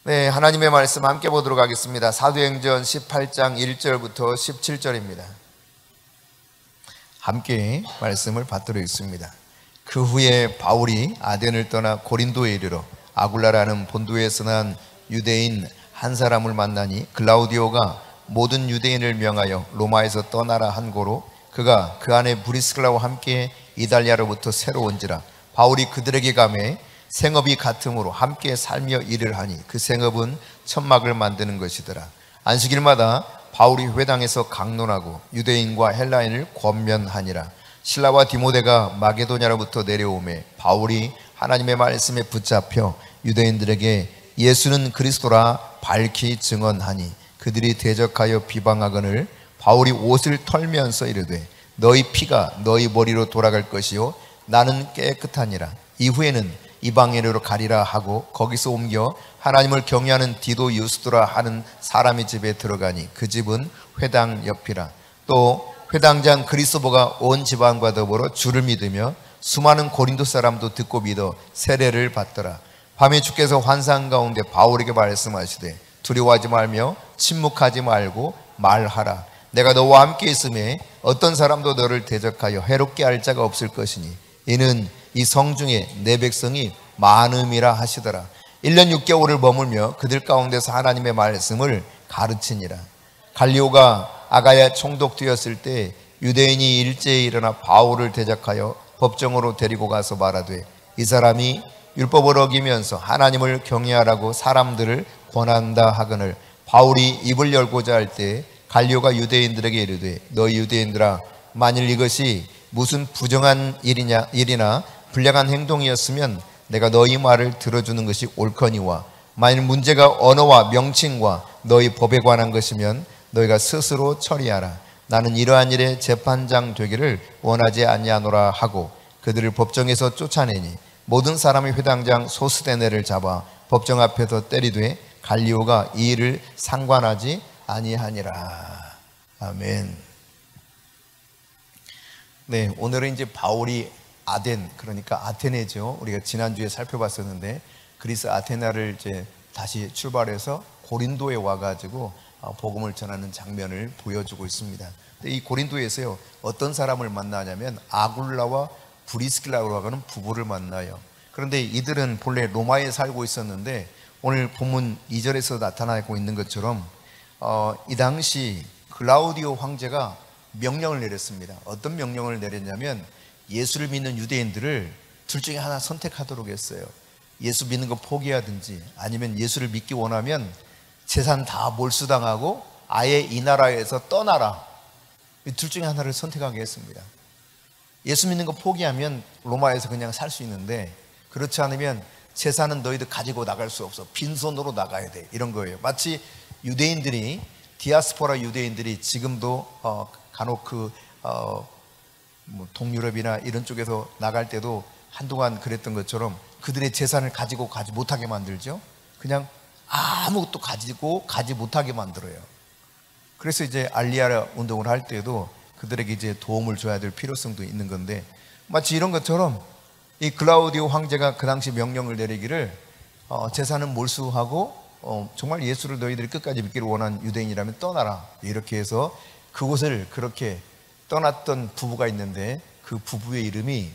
네, 하나님의 말씀 함께 보도록 하겠습니다. 사도행전 18장 1절부터 17절입니다. 함께 말씀을 받도록 있습니다. 그 후에 바울이 아덴을 떠나 고린도에 이르러 아굴라라는 본도에서 난 유대인 한 사람을 만나니 글라우디오가 모든 유대인을 명하여 로마에서 떠나라 한 고로 그가 그 안에 브리스길라와 함께 이달리아로부터 새로 온지라. 바울이 그들에게 가매 생업이 같음으로 함께 살며 일을 하니 그 생업은 천막을 만드는 것이더라. 안식일마다 바울이 회당에서 강론하고 유대인과 헬라인을 권면하니라. 실라와 디모데가 마게도냐로부터 내려오매 바울이 하나님의 말씀에 붙잡혀 유대인들에게 예수는 그리스도라 밝히 증언하니 그들이 대적하여 비방하거늘 바울이 옷을 털면서 이르되 너희 피가 너희 머리로 돌아갈 것이요 나는 깨끗하니라. 이후에는 이방인으로 가리라 하고 거기서 옮겨 하나님을 경외하는 디도 유스도라 하는 사람의 집에 들어가니 그 집은 회당 옆이라. 또 회당장 그리스도가 온 집안과 더불어 주를 믿으며 수많은 고린도 사람도 듣고 믿어 세례를 받더라. 밤에 주께서 환상 가운데 바울에게 말씀하시되 두려워하지 말며 침묵하지 말고 말하라. 내가 너와 함께 있음에 어떤 사람도 너를 대적하여 해롭게 할 자가 없을 것이니 이는 이 성중에 내 백성이 많음이라 하시더라. 1년 6개월을 머물며 그들 가운데서 하나님의 말씀을 가르치니라. 갈리오가 아가야에 총독되었을 때 유대인이 일제히 일어나 바울을 대적하여 법정으로 데리고 가서 말하되 이 사람이 율법을 어기면서 하나님을 경외하라고 사람들을 권한다 하거늘 바울이 입을 열고자 할 때 갈리오가 유대인들에게 이르되 너희 유대인들아 만일 이것이 무슨 부정한 일이나 불량한 행동이었으면 내가 너희 말을 들어주는 것이 옳거니와 만일 문제가 언어와 명칭과 너희 법에 관한 것이면 너희가 스스로 처리하라. 나는 이러한 일에 재판장 되기를 원하지 아니하노라 하고 그들을 법정에서 쫓아내니 모든 사람이 회당장 소스데네를 잡아 법정 앞에서 때리되 갈리오가 이 일을 상관하지 아니하니라. 아멘. 네, 오늘은 이제 바울이 아덴, 그러니까 아테네죠. 우리가 지난주에 살펴봤었는데 그리스 아테나를 이제 다시 출발해서 고린도에 와가지고 복음을 전하는 장면을 보여주고 있습니다. 근데 이 고린도에서요 어떤 사람을 만나냐면 아굴라와 브리스길라라고 하는 부부를 만나요. 그런데 이들은 본래 로마에 살고 있었는데 오늘 본문 2절에서 나타나고 있는 것처럼 이 당시 글라우디오 황제가 명령을 내렸습니다. 어떤 명령을 내렸냐면 예수를 믿는 유대인들을 둘 중에 하나 선택하도록 했어요. 예수 믿는 거 포기하든지 아니면 예수를 믿기 원하면 재산 다 몰수당하고 아예 이 나라에서 떠나라. 이 둘 중에 하나를 선택하게 했습니다. 예수 믿는 거 포기하면 로마에서 그냥 살 수 있는데 그렇지 않으면 재산은 너희들 가지고 나갈 수 없어. 빈손으로 나가야 돼. 이런 거예요. 마치 유대인들이 디아스포라 유대인들이 지금도 간혹 동유럽이나 이런 쪽에서 나갈 때도 한동안 그랬던 것처럼 그들의 재산을 가지고 가지 못하게 만들죠. 그냥 아무것도 가지고 가지 못하게 만들어요. 그래서 이제 알리아 운동을 할 때도 그들에게 이제 도움을 줘야 될 필요성도 있는 건데 마치 이런 것처럼 이 글라우디오 황제가 그 당시 명령을 내리기를 재산은 몰수하고 정말 예수를 너희들이 끝까지 믿기를 원하는 유대인이라면 떠나라. 이렇게 해서 그곳을 그렇게 떠났던 부부가 있는데 그 부부의 이름이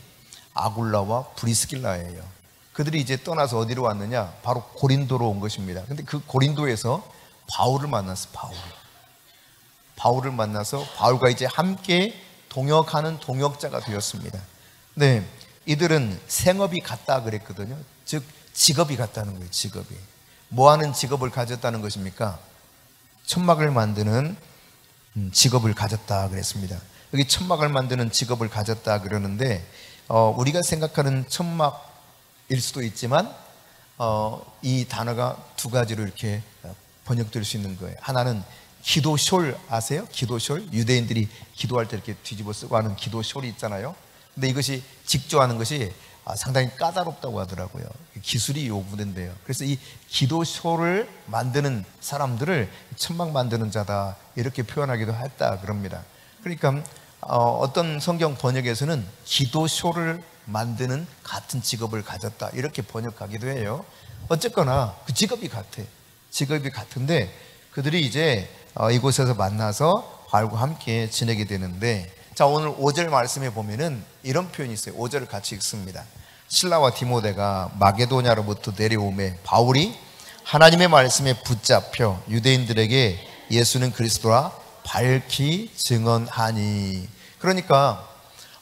아굴라와 브리스길라예요. 그들이 이제 떠나서 어디로 왔느냐? 바로 고린도로 온 것입니다. 근데 그 고린도에서 바울을 만났어. 바울을 만나서 바울과 이제 함께 동역하는 동역자가 되었습니다. 네, 이들은 생업이 같다 그랬거든요. 즉 직업이 같다는 거예요. 직업이. 뭐 하는 직업을 가졌다는 것입니까? 천막을 만드는 직업을 가졌다 그랬습니다. 여기 천막을 만드는 직업을 가졌다 그러는데 우리가 생각하는 천막일 수도 있지만 이 단어가 두 가지로 이렇게 번역될 수 있는 거예요. 하나는 기도숄 아세요? 기도숄? 유대인들이 기도할 때 이렇게 뒤집어 쓰고 하는 기도숄이 있잖아요. 근데 이것이 직조하는 것이 상당히 까다롭다고 하더라고요. 기술이 요구된대요. 그래서 이 기도쇼를 만드는 사람들을 천막 만드는 자다 이렇게 표현하기도 했다 그럽니다. 그러니까 어떤 성경 번역에서는 기도쇼를 만드는 같은 직업을 가졌다 이렇게 번역하기도 해요. 어쨌거나 그 직업이 같아. 직업이 같은데 그들이 이제 이곳에서 만나서 바울과 함께 지내게 되는데, 자, 오늘 5절 말씀에 보면은 이런 표현이 있어요. 5절을 같이 읽습니다. 실라와 디모데가 마게도냐로부터 내려오매 바울이 하나님의 말씀에 붙잡혀 유대인들에게 예수는 그리스도라 밝히 증언하니. 그러니까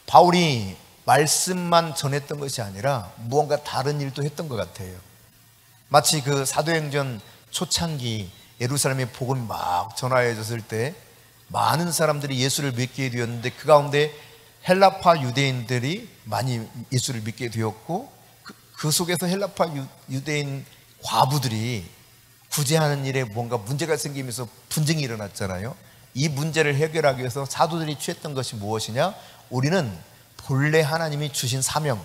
바울이 말씀만 전했던 것이 아니라 무언가 다른 일도 했던 것 같아요. 마치 그 사도행전 초창기 예루살렘에 복음이 막 전하여졌을 때 많은 사람들이 예수를 믿게 되었는데 그 가운데 헬라파 유대인들이 많이 예수를 믿게 되었고 그 속에서 헬라파 유대인 과부들이 구제하는 일에 뭔가 문제가 생기면서 분쟁이 일어났잖아요. 이 문제를 해결하기 위해서 사도들이 취했던 것이 무엇이냐? 우리는 본래 하나님이 주신 사명,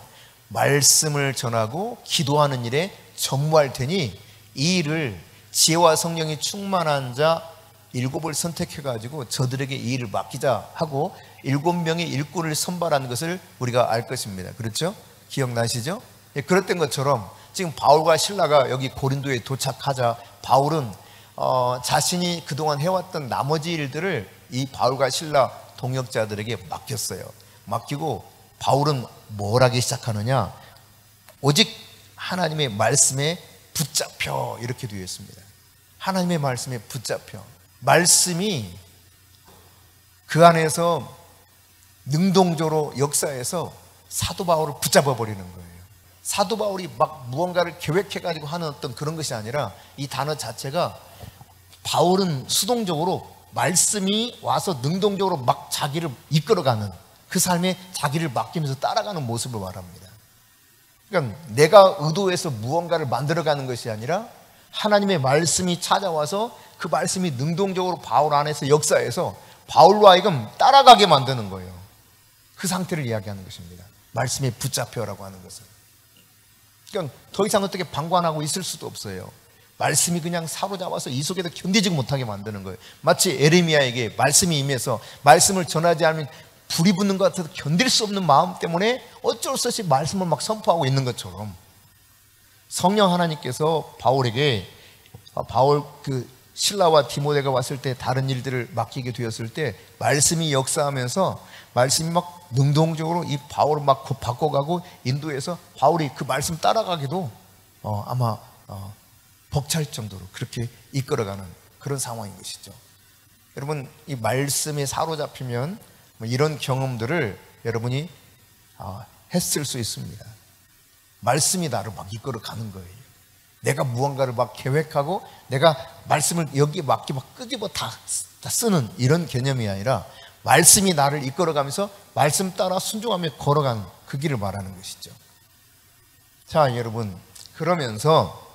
말씀을 전하고 기도하는 일에 전무할 테니 이 일을 지혜와 성령이 충만한 자 7을 선택해가지고 저들에게 이 일을 맡기자 하고 7명의 일꾼을 선발한 것을 우리가 알 것입니다. 그렇죠? 기억나시죠? 예, 그랬던 것처럼 지금 바울과 실라가 여기 고린도에 도착하자 바울은 자신이 그동안 해왔던 나머지 일들을 이 바울과 실라 동역자들에게 맡겼어요. 맡기고 바울은 뭘 하기 시작하느냐? 오직 하나님의 말씀에 붙잡혀 이렇게 되어 있습니다. 하나님의 말씀에 붙잡혀. 말씀이 그 안에서 능동적으로 역사해서 사도 바울을 붙잡아 버리는 거예요. 사도 바울이 막 무언가를 계획해가지고 하는 어떤 그런 것이 아니라 이 단어 자체가 바울은 수동적으로 말씀이 와서 능동적으로 막 자기를 이끌어가는 그 삶에 자기를 맡기면서 따라가는 모습을 말합니다. 그러니까 내가 의도해서 무언가를 만들어가는 것이 아니라 하나님의 말씀이 찾아와서 그 말씀이 능동적으로 바울 안에서 역사해서 바울로 하여금 따라가게 만드는 거예요. 그 상태를 이야기하는 것입니다. 말씀에 붙잡혀라고 하는 것은. 그러니까 더 이상 어떻게 방관하고 있을 수도 없어요. 말씀이 그냥 사로잡아서 이 속에서 견디지 못하게 만드는 거예요. 마치 에레미야에게 말씀이 임해서 말씀을 전하지 않으면 불이 붙는 것 같아서 견딜 수 없는 마음 때문에 어쩔 수 없이 말씀을 막 선포하고 있는 것처럼 성령 하나님께서 바울에게 바울 실라와 디모데가 왔을 때 다른 일들을 맡기게 되었을 때 말씀이 역사하면서 말씀이 막 능동적으로 이 바울을 막 바꿔가고 인도해서 바울이 그 말씀 따라가기도 아마 벅찰 정도로 그렇게 이끌어가는 그런 상황인 것이죠. 여러분, 이 말씀에 사로잡히면 이런 경험들을 여러분이 했을 수 있습니다. 말씀이 나를 막 이끌어가는 거예요. 내가 무언가를 막 계획하고 내가 말씀을 여기에 맞게 막 끄집어 다 쓰는 이런 개념이 아니라 말씀이 나를 이끌어가면서 말씀 따라 순종하며 걸어가는 그 길을 말하는 것이죠. 자, 여러분, 그러면서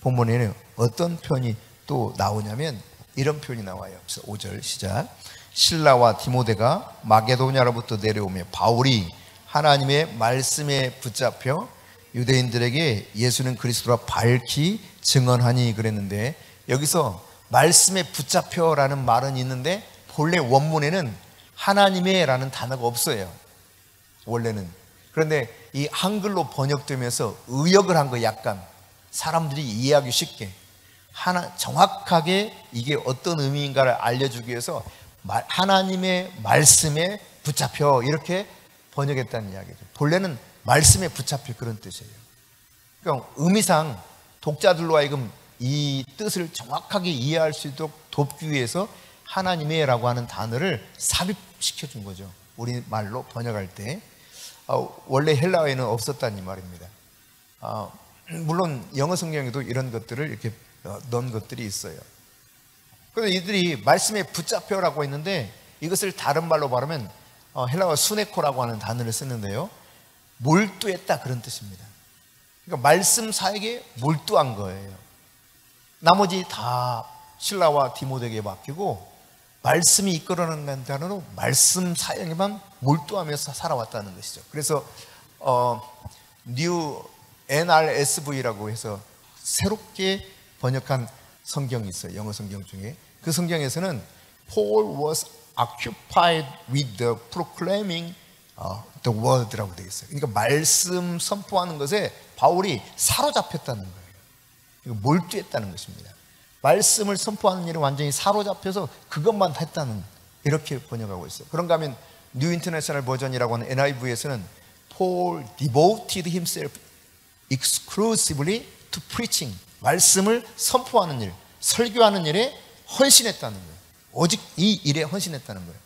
본문에는 어떤 표현이 또 나오냐면 이런 표현이 나와요. 5절 시작. 실라와 디모데가 마게도냐로부터 내려오며 바울이 하나님의 말씀에 붙잡혀 유대인들에게 예수는 그리스도라 밝히 증언하니 그랬는데, 여기서 말씀에 붙잡혀라는 말은 있는데 본래 원문에는 하나님의 라는 단어가 없어요. 원래는. 그런데 이 한글로 번역되면서 의역을 한 거, 약간 사람들이 이해하기 쉽게 정확하게 이게 어떤 의미인가를 알려주기 위해서 하나님의 말씀에 붙잡혀 이렇게 번역했다는 이야기죠. 본래는 말씀에 붙잡혀 그런 뜻이에요. 그러니까 의미상 독자들로 하여금 이 뜻을 정확하게 이해할 수 있도록 돕기 위해서 하나님의 라고 하는 단어를 삽입시켜 준 거죠. 우리말로 번역할 때. 원래 헬라어에는 없었다는 이 말입니다. 물론 영어 성경에도 이런 것들을 이렇게 넣은 것들이 있어요. 그런데 이들이 말씀에 붙잡혀라고 했는데 이것을 다른 말로 말하면 헬라어 수네코라고 하는 단어를 쓰는데요, 몰두했다 그런 뜻입니다. 그러니까 말씀 사역에 몰두한 거예요. 나머지 다 실라와 디모데에게 맡기고 말씀이 이끌어낸다는 단어로 말씀 사역에만 몰두하면서 살아왔다는 것이죠. 그래서 뉴 NRSV라고 해서 새롭게 번역한 성경이 있어요. 영어 성경 중에. 그 성경에서는 Paul was occupied with the proclaiming the word라고 되어 있어요. 그러니까 말씀 선포하는 것에 바울이 사로잡혔다는 거예요. 몰두했다는 것입니다. 말씀을 선포하는 일에 완전히 사로잡혀서 그것만 했다는, 이렇게 번역하고 있어요. 그런가 하면 뉴 인터내셔널 버전이라고 하는 NIV에서는 Paul devoted himself exclusively to preaching, 말씀을 선포하는 일, 설교하는 일에 헌신했다는 거예요. 오직 이 일에 헌신했다는 거예요.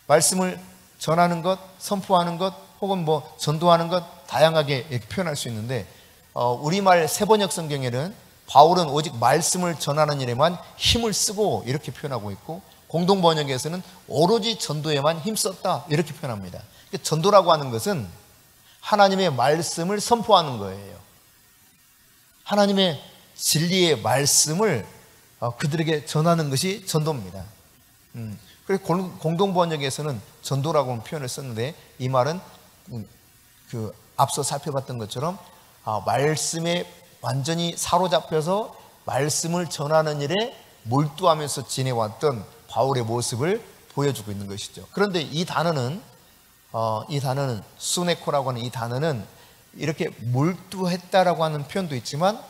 말씀을 전하는 것, 선포하는 것, 혹은 뭐 전도하는 것, 다양하게 이렇게 표현할 수 있는데, 우리말 새번역 성경에는 바울은 오직 말씀을 전하는 일에만 힘을 쓰고 이렇게 표현하고 있고, 공동번역에서는 오로지 전도에만 힘썼다 이렇게 표현합니다. 전도라고 하는 것은 하나님의 말씀을 선포하는 거예요. 하나님의 진리의 말씀을 그들에게 전하는 것이 전도입니다. 그래서 공동번역에서는 전도라고 표현을 썼는데, 이 말은 그 앞서 살펴봤던 것처럼 말씀에 완전히 사로잡혀서 말씀을 전하는 일에 몰두하면서 지내왔던 바울의 모습을 보여주고 있는 것이죠. 그런데 이 단어는 수네코라고 하는 이 단어는 이렇게 몰두했다라고 하는 표현도 있지만,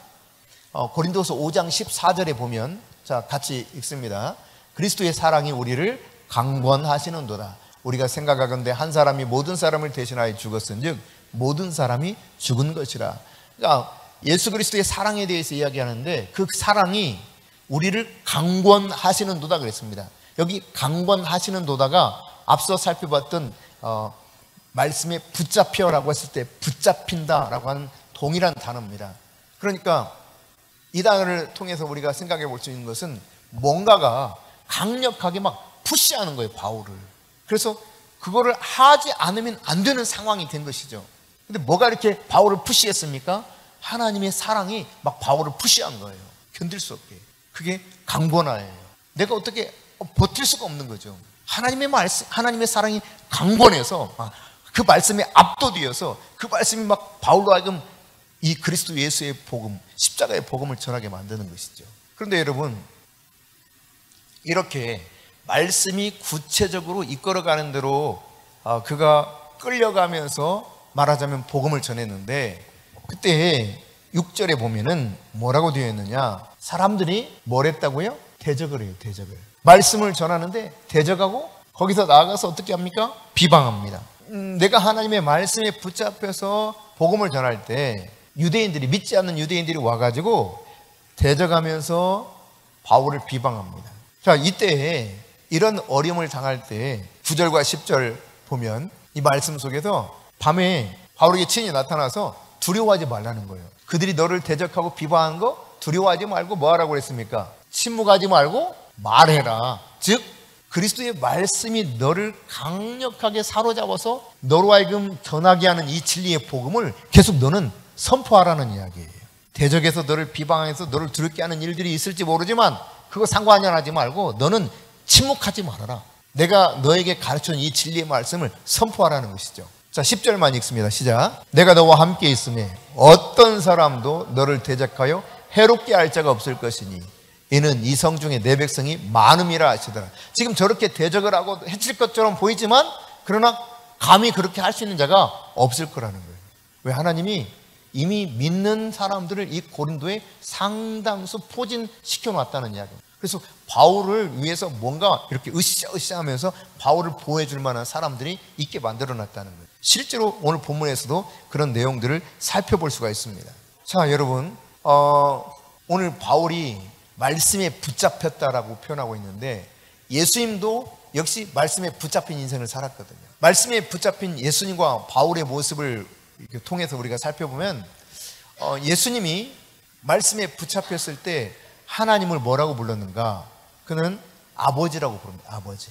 고린도서 5장 14절에 보면, 자, 같이 읽습니다. 그리스도의 사랑이 우리를 강권하시는도다. 우리가 생각하건대 한 사람이 모든 사람을 대신하여 죽었은즉 모든 사람이 죽은 것이라. 그러니까 예수 그리스도의 사랑에 대해서 이야기하는데, 그 사랑이 우리를 강권하시는도다 그랬습니다. 여기 강권하시는도다가 앞서 살펴봤던 말씀에 붙잡혀라고 했을 때 붙잡힌다라고 하는 동일한 단어입니다. 그러니까 이 단어를 통해서 우리가 생각해 볼 수 있는 것은 뭔가가 강력하게 막 푸시하는 거예요, 바울을. 그래서 그거를 하지 않으면 안 되는 상황이 된 것이죠. 근데 뭐가 이렇게 바울을 푸시했습니까? 하나님의 사랑이 막 바울을 푸시한 거예요. 견딜 수 없게. 그게 강권하예요. 내가 어떻게 버틸 수가 없는 거죠. 하나님의 말씀, 하나님의 사랑이 강권해서 그 말씀에 압도되어서 그 말씀이 막 바울로 하여금 이 그리스도 예수의 복음, 십자가의 복음을 전하게 만드는 것이죠. 그런데 여러분, 이렇게 말씀이 구체적으로 이끌어가는 대로 그가 끌려가면서 말하자면 복음을 전했는데, 그때 6절에 보면은 뭐라고 되어 있느냐? 사람들이 뭘 했다고요? 대적을 해요, 대적을. 말씀을 전하는데 대적하고 거기서 나아가서 어떻게 합니까? 비방합니다. 내가 하나님의 말씀에 붙잡혀서 복음을 전할 때 유대인들이, 믿지 않는 유대인들이 와가지고 대적하면서 바울을 비방합니다. 자, 이때 이런 어려움을 당할 때 9절과 10절 보면 이 말씀 속에서 밤에 바울에게 친히 나타나서 두려워하지 말라는 거예요. 그들이 너를 대적하고 비방하는 거 두려워하지 말고 뭐 하라고 그랬습니까? 침묵하지 말고 말해라. 즉 그리스도의 말씀이 너를 강력하게 사로잡아서 너로 하여금 전하게 하는 이 진리의 복음을 계속 너는 선포하라는 이야기예요. 대적에서 너를 비방해서 너를 두렵게 하는 일들이 있을지 모르지만 그거 상관하지 말고 너는 침묵하지 말아라. 내가 너에게 가르쳐준 이 진리의 말씀을 선포하라는 것이죠. 자, 10절만 읽습니다. 시작. 내가 너와 함께 있음에 어떤 사람도 너를 대적하여 해롭게 할 자가 없을 것이니 이는 이 성 중에 내 백성이 많음이라 하시더라. 지금 저렇게 대적을 하고 해칠 것처럼 보이지만 그러나 감히 그렇게 할 수 있는 자가 없을 거라는 거예요. 왜? 하나님이 이미 믿는 사람들을 이 고린도에 상당수 포진시켜 놨다는 이야기입니다. 그래서 바울을 위해서 뭔가 이렇게 으쌰으쌰 하면서 바울을 보호해줄 만한 사람들이 있게 만들어 놨다는 거예요. 실제로 오늘 본문에서도 그런 내용들을 살펴볼 수가 있습니다. 자, 여러분, 오늘 바울이 말씀에 붙잡혔다라고 표현하고 있는데, 예수님도 역시 말씀에 붙잡힌 인생을 살았거든요. 말씀에 붙잡힌 예수님과 바울의 모습을 통해서 우리가 살펴보면, 예수님이 말씀에 붙잡혔을 때 하나님을 뭐라고 불렀는가? 그는 아버지라고 부릅니다. 아버지.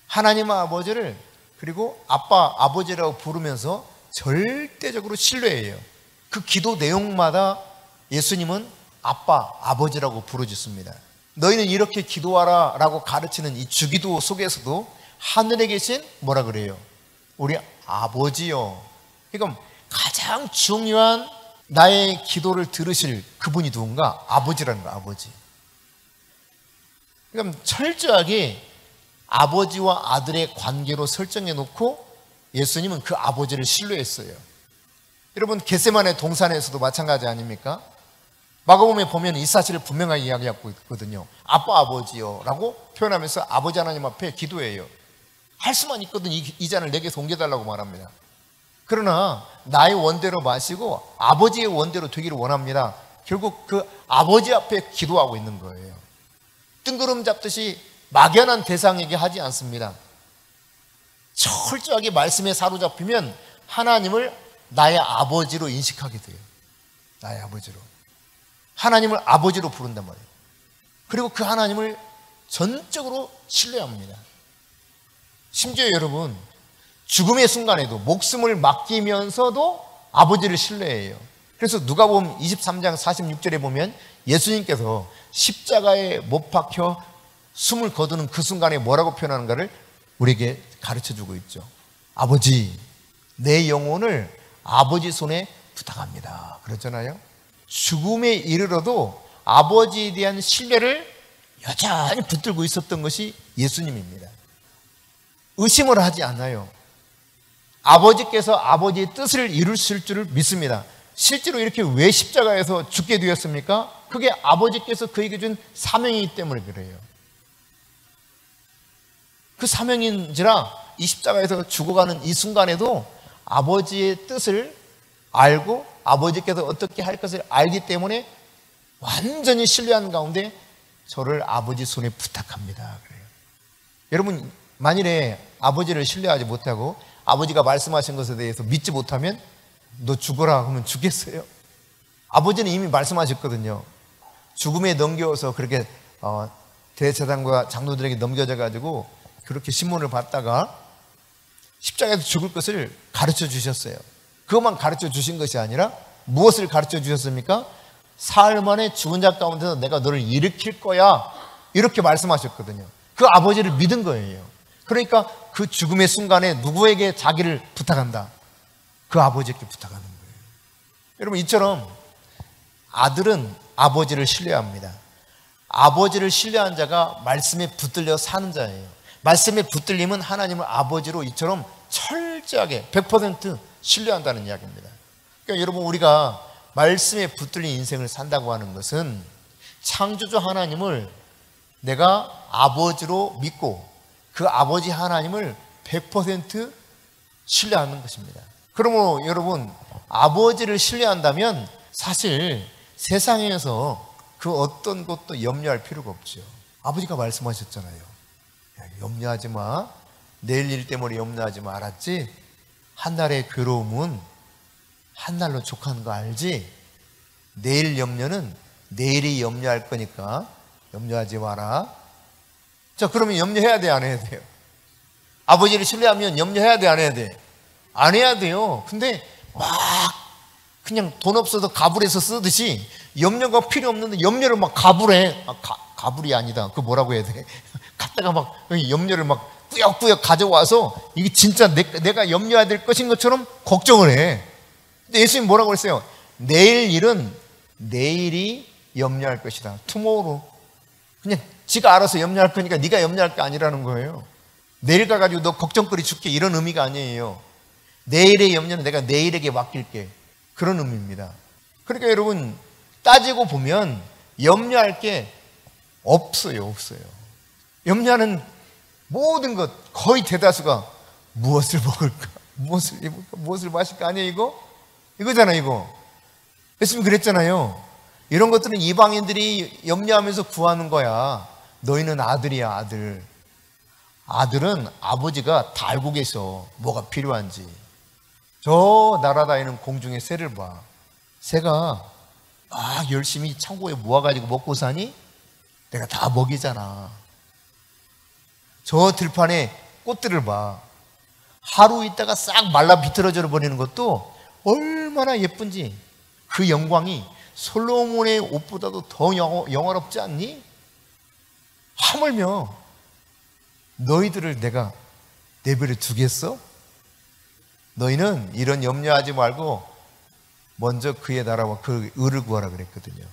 하나님 아버지를, 그리고 아빠, 아버지라고 부르면서 절대적으로 신뢰해요. 그 기도 내용마다 예수님은 아빠, 아버지라고 부르짖습니다. 너희는 이렇게 기도하라 라고 가르치는 이 주기도 속에서도 하늘에 계신 뭐라 그래요? 우리 아버지요. 그러니까 가장 중요한 나의 기도를 들으실 그분이 누군가? 아버지라는 거야, 아버지. 그럼 철저하게 아버지와 아들의 관계로 설정해 놓고 예수님은 그 아버지를 신뢰했어요. 여러분, 겟세마네 동산에서도 마찬가지 아닙니까? 마가복음에 보면 이 사실을 분명하게 이야기하고 있거든요. 아빠, 아버지요 라고 표현하면서 아버지 하나님 앞에 기도해요. 할 수만 있거든. 이 잔을 내게서 옮겨달라고 말합니다. 그러나 나의 원대로 마시고 아버지의 원대로 되기를 원합니다. 결국 그 아버지 앞에 기도하고 있는 거예요. 뜬구름 잡듯이 막연한 대상에게 하지 않습니다. 철저하게 말씀에 사로잡히면 하나님을 나의 아버지로 인식하게 돼요. 나의 아버지로. 하나님을 아버지로 부른단 말이에요. 그리고 그 하나님을 전적으로 신뢰합니다. 심지어 여러분, 죽음의 순간에도 목숨을 맡기면서도 아버지를 신뢰해요. 그래서 누가복음 23장 46절에 보면 예수님께서 십자가에 못 박혀 숨을 거두는 그 순간에 뭐라고 표현하는가를 우리에게 가르쳐주고 있죠. 아버지, 내 영혼을 아버지 손에 부탁합니다. 그렇잖아요. 죽음에 이르러도 아버지에 대한 신뢰를 여전히 붙들고 있었던 것이 예수님입니다. 의심을 하지 않아요. 아버지께서 아버지의 뜻을 이루실 줄을 믿습니다. 실제로 이렇게 왜 십자가에서 죽게 되었습니까? 그게 아버지께서 그에게 준 사명이기 때문에 그래요. 그 사명인지라 이 십자가에서 죽어가는 이 순간에도 아버지의 뜻을 알고 아버지께서 어떻게 할 것을 알기 때문에 완전히 신뢰한 가운데 저를 아버지 손에 부탁합니다. 그래요. 여러분, 만일에 아버지를 신뢰하지 못하고 아버지가 말씀하신 것에 대해서 믿지 못하면 너 죽어라 하면 죽겠어요? 아버지는 이미 말씀하셨거든요. 죽음에 넘겨서 그렇게 대제사장과 장로들에게 넘겨져 가지고 그렇게 신문을 받다가 십자가에서 죽을 것을 가르쳐 주셨어요. 그것만 가르쳐 주신 것이 아니라 무엇을 가르쳐 주셨습니까? 사흘 만에 죽은 자 가운데서 내가 너를 일으킬 거야, 이렇게 말씀하셨거든요. 그 아버지를 믿은 거예요. 그러니까 그 죽음의 순간에 누구에게 자기를 부탁한다? 그 아버지께 부탁하는 거예요. 여러분, 이처럼 아들은 아버지를 신뢰합니다. 아버지를 신뢰한 자가 말씀에 붙들려 사는 자예요. 말씀에 붙들림은 하나님을 아버지로 이처럼 철저하게 100% 신뢰한다는 이야기입니다. 그러니까 여러분, 우리가 말씀에 붙들린 인생을 산다고 하는 것은 창조주 하나님을 내가 아버지로 믿고 그 아버지 하나님을 100% 신뢰하는 것입니다. 그러므로 여러분, 아버지를 신뢰한다면 사실 세상에서 그 어떤 것도 염려할 필요가 없죠. 아버지가 말씀하셨잖아요. 야, 염려하지 마. 내일 일 때문에 염려하지 마. 알았지? 한날의 괴로움은 한날로 족하는 거 알지? 내일 염려는 내일이 염려할 거니까 염려하지 마라. 자, 그러면 염려해야 돼, 안 해야 돼요? 아버지를 신뢰하면 염려해야 돼, 안 해야 돼? 안 해야 돼요. 근데 막 그냥 돈 없어도 가불해서 쓰듯이 염려가 필요 없는데 염려를 막 가불해. 가불이 아니다. 그거 뭐라고 해야 돼? 갖다가 막 염려를 막 꾸역꾸역 가져와서 이게 진짜 내가 염려해야 될 것인 것처럼 걱정을 해. 근데 예수님 뭐라고 했어요? 내일 일은 내일이 염려할 것이다. 투모로우. 그냥 지가 알아서 염려할 거니까 네가 염려할 게 아니라는 거예요. 내일 가가지고 너 걱정거리 줄게, 이런 의미가 아니에요. 내일의 염려는 내가 내일에게 맡길게, 그런 의미입니다. 그러니까 여러분, 따지고 보면 염려할 게 없어요. 염려하는 모든 것 거의 대다수가 무엇을 먹을까, 무엇을 입을까, 무엇을 마실까 아니에요? 이거잖아요. 이거 예수님 그랬잖아요. 이런 것들은 이방인들이 염려하면서 구하는 거야. 너희는 아들이야, 아들. 아들은 아버지가 다 알고 계셔, 뭐가 필요한지. 저 날아다니는 공중의 새를 봐. 새가 막 열심히 창고에 모아가지고 먹고 사니? 내가 다 먹이잖아. 저 들판에 꽃들을 봐. 하루 있다가 싹 말라 비틀어져 버리는 것도 얼마나 예쁜지. 그 영광이 솔로몬의 옷보다도 더 영화롭지 않니? 하물며 너희들을 내가 내버려 두겠어? 너희는 이런 염려하지 말고 먼저 그의 나라와 그 의를 구하라 그랬거든요.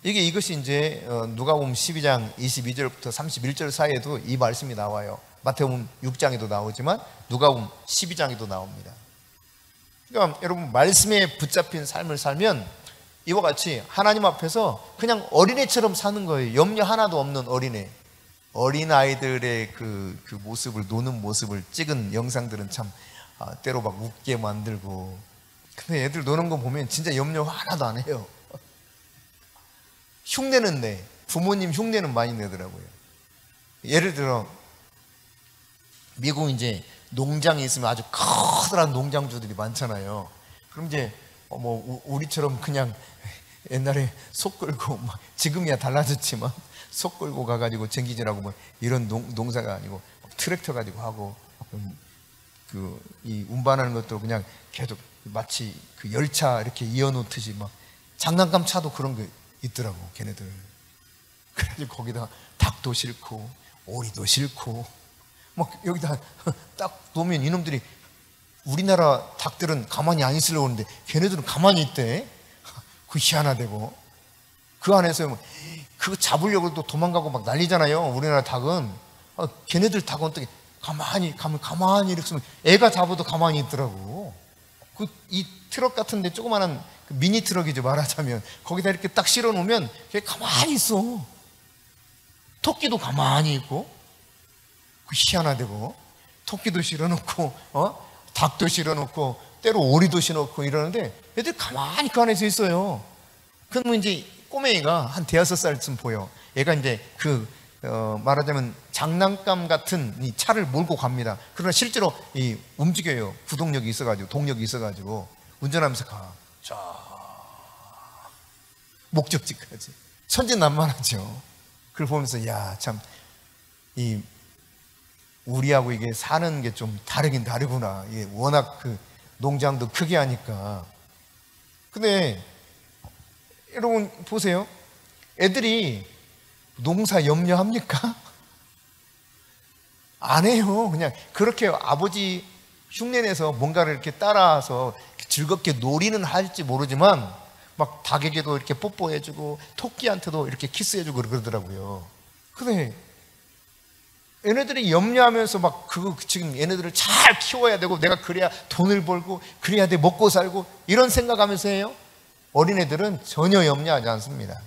이것이 이제 누가복음 12장 22절부터 31절 사이에도 이 말씀이 나와요. 마태복음 6장에도 나오지만 누가복음 12장에도 나옵니다. 그러니까 여러분, 말씀에 붙잡힌 삶을 살면 이와 같이 하나님 앞에서 그냥 어린애처럼 사는 거예요. 염려 하나도 없는 어린애. 어린아이들의 그 모습을, 노는 모습을 찍은 영상들은 참 때로 막 웃게 만들고, 근데 애들 노는 거 보면 진짜 염려 하나도 안 해요. 흉내는 내. 부모님 흉내는 많이 내더라고요. 예를 들어 미국 이제 농장에 있으면 아주 커다란 농장주들이 많잖아요. 그럼 이제 뭐 우리처럼 그냥 옛날에 속 끌고, 막 지금이야 달라졌지만 속 끌고 가가지고 쟁기질하고 뭐 이런 농사가 아니고 트랙터 가지고 하고, 이 운반하는 것도 그냥 계속 마치 그 열차 이렇게 이어놓듯이 막 장난감 차도 그런 게 있더라고, 걔네들. 그래가지고 거기다 닭도 싣고 오리도 싣고 막 여기다 딱 놓으면 이놈들이, 우리나라 닭들은 가만히 안 있으려고 하는데 걔네들은 가만히 있대. 그 희한하대고. 그 안에서 그거 잡으려고 또 도망가고 막 난리잖아요. 우리나라 닭은. 걔네들 닭은 어떻게 가만히 이렇게 있으면 애가 잡아도 가만히 있더라고. 이 트럭 같은데, 조그마한 미니 트럭이죠, 말하자면. 거기다 이렇게 딱 실어 놓으면 걔 가만히 있어. 토끼도 가만히 있고. 그 희한하대고. 토끼도 실어 놓고 닭도 실어 놓고 때로 오리도 실어 놓고 이러는데 애들 가만히 그 안에서 있어요. 그러면 이제 꼬맹이가 한 대여섯 살쯤 보여. 얘가 이제 말하자면 장난감 같은 이 차를 몰고 갑니다. 그러나 실제로 움직여요. 구동력이 있어가지고, 동력이 있어가지고 운전하면서 가. 자, 목적지까지. 천진난만하죠. 그걸 보면서 참 우리하고 이게 사는 게 좀 다르긴 다르구나. 이게 워낙 농장도 크게 하니까. 근데 여러분 보세요. 애들이 농사 염려합니까? 안 해요. 그냥 그렇게 아버지 흉내내서 뭔가를 이렇게 따라서 즐겁게 놀이는 할지 모르지만 막 닭에게도 이렇게 뽀뽀해주고 토끼한테도 이렇게 키스해주고 그러더라고요. 근데 얘네들이 염려하면서 막 지금 얘네들을 잘 키워야 되고, 내가 그래야 돈을 벌고 그래야 돼 먹고 살고 이런 생각하면서 해요. 어린애들은 전혀 염려하지 않습니다.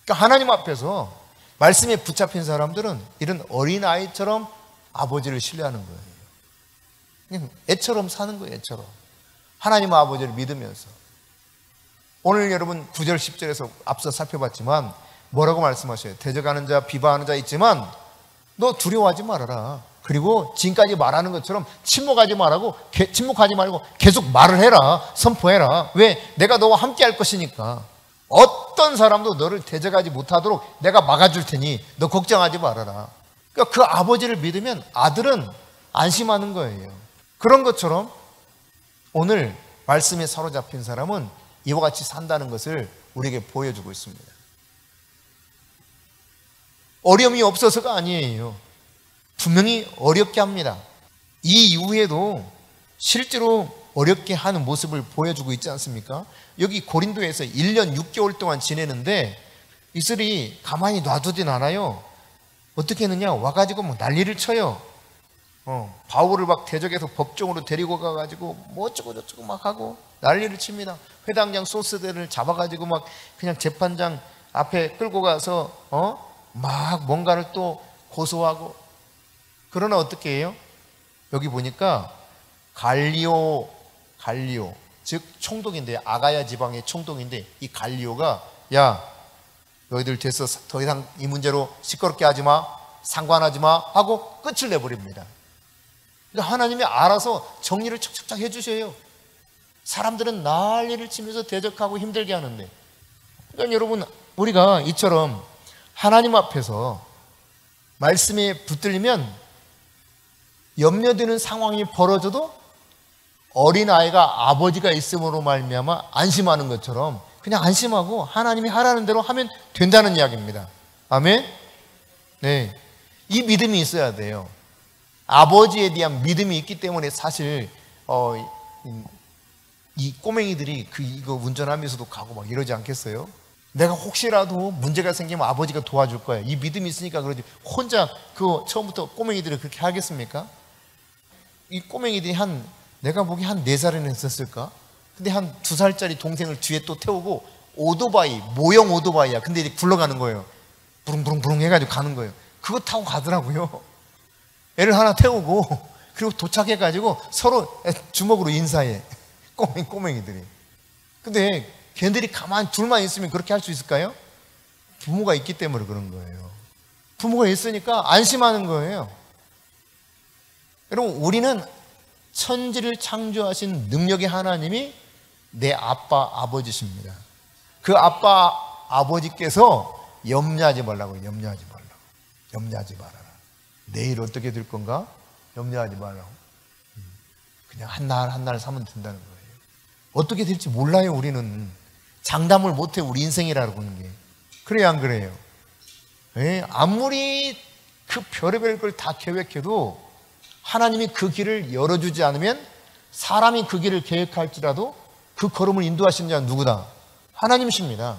그러니까 하나님 앞에서 말씀에 붙잡힌 사람들은 이런 어린아이처럼 아버지를 신뢰하는 거예요. 그냥 애처럼 사는 거예요. 애처럼. 하나님 아버지를 믿으면서. 오늘 여러분 9절 10절에서 앞서 살펴봤지만 뭐라고 말씀하셔요? 대적하는 자, 비방하는 자 있지만 너 두려워하지 말아라. 그리고 지금까지 말하는 것처럼 침묵하지 말고 계속 말을 해라. 선포해라. 왜? 내가 너와 함께 할 것이니까. 어떤 사람도 너를 대적하지 못하도록 내가 막아줄 테니 너 걱정하지 말아라. 그러니까 그 아버지를 믿으면 아들은 안심하는 거예요. 그런 것처럼 오늘 말씀에 사로잡힌 사람은 이와 같이 산다는 것을 우리에게 보여주고 있습니다. 어려움이 없어서가 아니에요. 분명히 어렵게 합니다. 이 이후에도 실제로 어렵게 하는 모습을 보여주고 있지 않습니까? 여기 고린도에서 1년 6개월 동안 지내는데 이슬이 가만히 놔두진 않아요. 어떻게 했느냐? 와가지고 뭐 난리를 쳐요. 바울을 막 대적해서 법정으로 데리고 가가지고 뭐 어쩌고 저쩌고 막 하고 난리를 칩니다. 회당장 소스들을 잡아가지고 막 그냥 재판장 앞에 끌고 가서 막 뭔가를 또 고소하고. 그러나 어떻게 해요? 여기 보니까 갈리오 즉 총독인데, 아가야 지방의 총독인데, 이 갈리오가 야 너희들 됐어, 더 이상 이 문제로 시끄럽게 하지 마, 상관하지 마 하고 끝을 내버립니다. 그러니까 하나님이 알아서 정리를 척척척 해주셔요. 사람들은 난리를 치면서 대적하고 힘들게 하는데. 그러니까 여러분, 우리가 이처럼 하나님 앞에서 말씀에 붙들리면 염려되는 상황이 벌어져도 어린아이가 아버지가 있음으로 말미암아 안심하는 것처럼 그냥 안심하고 하나님이 하라는 대로 하면 된다는 이야기입니다. 아멘? 네, 이 믿음이 있어야 돼요. 아버지에 대한 믿음이 있기 때문에 사실 이 꼬맹이들이 이거 운전하면서도 가고 막 이러지 않겠어요? 내가 혹시라도 문제가 생기면 아버지가 도와줄 거야. 이 믿음이 있으니까 그러지. 혼자 처음부터 꼬맹이들이 그렇게 하겠습니까? 이 꼬맹이들이 내가 보기 한 4살이나 했었을까? 근데 한 2살짜리 동생을 뒤에 또 태우고 오토바이, 모형 오토바이야. 근데 이제 굴러가는 거예요. 부릉부릉부릉 해가지고 가는 거예요. 그거 타고 가더라고요. 애를 하나 태우고 그리고 도착해가지고 서로 주먹으로 인사해. 꼬맹이들이. 근데 걔들이 가만히 둘만 있으면 그렇게 할 수 있을까요? 부모가 있기 때문에 그런 거예요. 부모가 있으니까 안심하는 거예요. 여러분, 우리는 천지를 창조하신 능력의 하나님이 내 아빠, 아버지십니다. 그 아빠, 아버지께서 염려하지 말라고. 염려하지 말아라. 내일 어떻게 될 건가? 염려하지 말라고. 그냥 한 날 사면 된다는 거예요. 어떻게 될지 몰라요. 우리는 장담을 못해. 우리 인생이라고 하는 게. 그래요, 안 그래요? 아무리 그 별의별 걸 다 계획해도 하나님이 그 길을 열어주지 않으면 사람이 그 길을 계획할지라도 그 걸음을 인도하시는 자는 누구다? 하나님이십니다.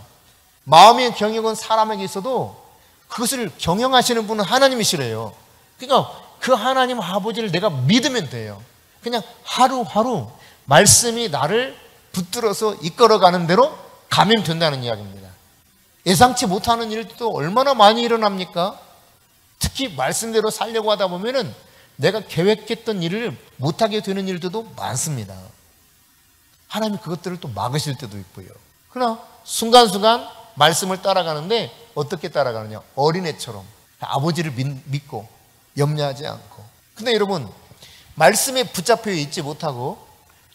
마음의 경영은 사람에게 있어도 그것을 경영하시는 분은 하나님이시래요. 그러니까 그 하나님 아버지를 내가 믿으면 돼요. 그냥 하루하루 말씀이 나를 붙들어서 이끌어가는 대로 가면 된다는 이야기입니다. 예상치 못하는 일도 얼마나 많이 일어납니까? 특히 말씀대로 살려고 하다 보면은 내가 계획했던 일을 못하게 되는 일들도 많습니다. 하나님이 그것들을 또 막으실 때도 있고요. 그러나 순간순간 말씀을 따라가는데 어떻게 따라가느냐? 어린애처럼 아버지를 믿고 염려하지 않고. 근데 여러분, 말씀에 붙잡혀 있지 못하고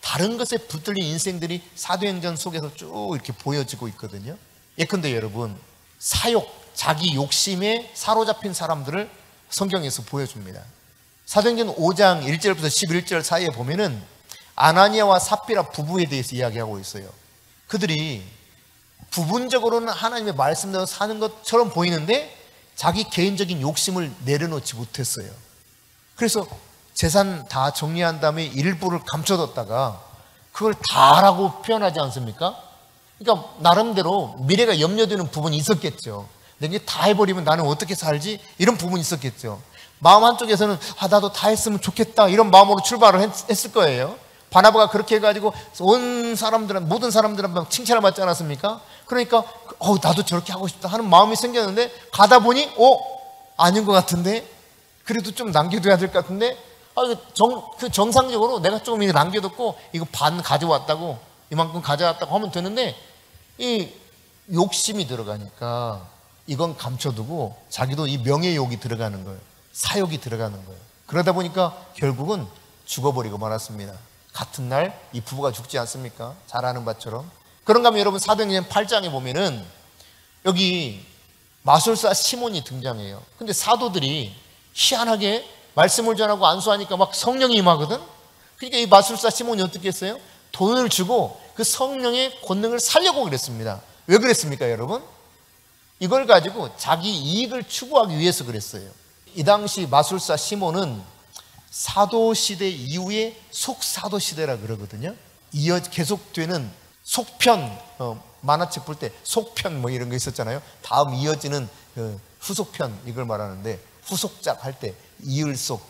다른 것에 붙들린 인생들이 사도행전 속에서 쭉 이렇게 보여지고 있거든요. 예컨대 여러분, 사욕, 자기 욕심에 사로잡힌 사람들을 성경에서 보여줍니다. 사도행전 5장 1절부터 11절 사이에 보면은 아나니아와 삽비라 부부에 대해서 이야기하고 있어요. 그들이 부분적으로는 하나님의 말씀대로 사는 것처럼 보이는데 자기 개인적인 욕심을 내려놓지 못했어요. 그래서 재산 다 정리한 다음에 일부를 감춰뒀다가 그걸 다라고 표현하지 않습니까? 그러니까 나름대로 미래가 염려되는 부분이 있었겠죠. 근데 이제 다 해버리면 나는 어떻게 살지? 이런 부분이 있었겠죠. 마음 한쪽에서는 나도 다 했으면 좋겠다 이런 마음으로 출발을 했을 거예요. 바나바가 그렇게 해가지고 온 사람들은, 모든 사람들한테 칭찬을 받지 않았습니까? 그러니까 나도 저렇게 하고 싶다 하는 마음이 생겼는데 가다 보니 아닌 것 같은데 그래도 좀 남겨둬야 될 것 같은데 정상적으로 내가 조금 이거 남겨뒀고 이거 반 가져왔다고 이만큼 가져왔다고 하면 되는데 이 욕심이 들어가니까 이건 감춰두고 자기도 이 명예욕이 들어가는 거예요. 사욕이 들어가는 거예요. 그러다 보니까 결국은 죽어버리고 말았습니다. 같은 날 이 부부가 죽지 않습니까? 잘 아는 바처럼. 그런가 하면 여러분 사도행전 8장에 보면은 여기 마술사 시몬이 등장해요. 근데 사도들이 희한하게 말씀을 전하고 안수하니까 막 성령이 임하거든. 그러니까 이 마술사 시몬이 어떻게 했어요? 돈을 주고 그 성령의 권능을 살려고 그랬습니다. 왜 그랬습니까, 여러분? 이걸 가지고 자기 이익을 추구하기 위해서 그랬어요. 이 당시 마술사 시몬은 사도시대 이후에 속사도시대라 그러거든요. 계속되는 속편, 만화책 볼 때 속편 뭐 이런 거 있었잖아요. 다음 이어지는 후속편 이걸 말하는데 후속작 할 때 이을속